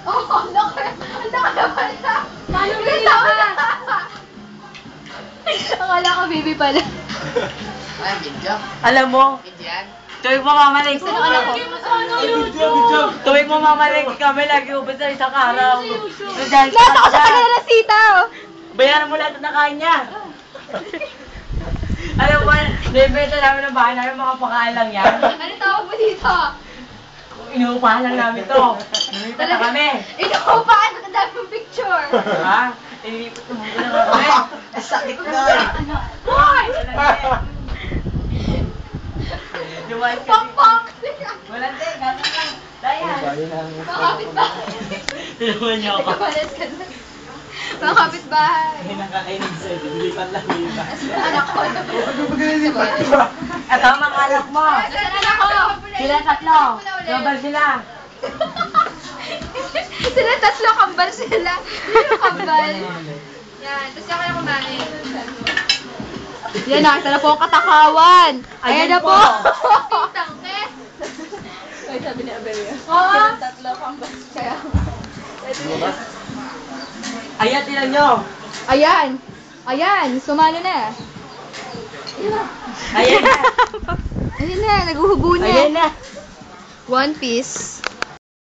Oo, ang laki na pala. Paano baby ka? Akala ko baby pala. Ay, video. Alam mo, Video yan. tuwing mo mamalik. Gusto ko lang. Tuwing mo mamalik kami, lagi ubos na isang araw. So, dahil Nasa ko sa kanila ng sitaw. bayaran mo lahat na nakain niya. Alam mo, naibenta namin ng bahay namin, mga pakain lang yan. Ano tawag mo dito? Inuupahan lang namin to. Lumipat na kami. Inuupahan ang dami mong picture. Ha? Ilipat na muna na kami. Sakit na. Hoy! Lumayas kasi. Pang-pang! Walang din, gano'n lang. Dayan. Makapit bahay. Tinuman niyo ako. Ikabalas ka na. Makapit bahay. Nakakainig sa'yo, dilipan lang dilipan. Anak ko. Ito ang mga anak mo. Nasaan anak ko? Sila tatlo. Global sila. Sila tatlo, kambal sila. Sino kambal? Yan, tapos ako na kumain. Yan na, ito na po ang katakawan. Ayan na po. Tangkes. Ay, sabi ni Abelia. Oo. Tatlo kambal. Kaya. Ayan, tinan nyo. Ayan. Ayan, sumalo na. Ayan na. Ayan na, naguhubo na. Ayan na. One piece.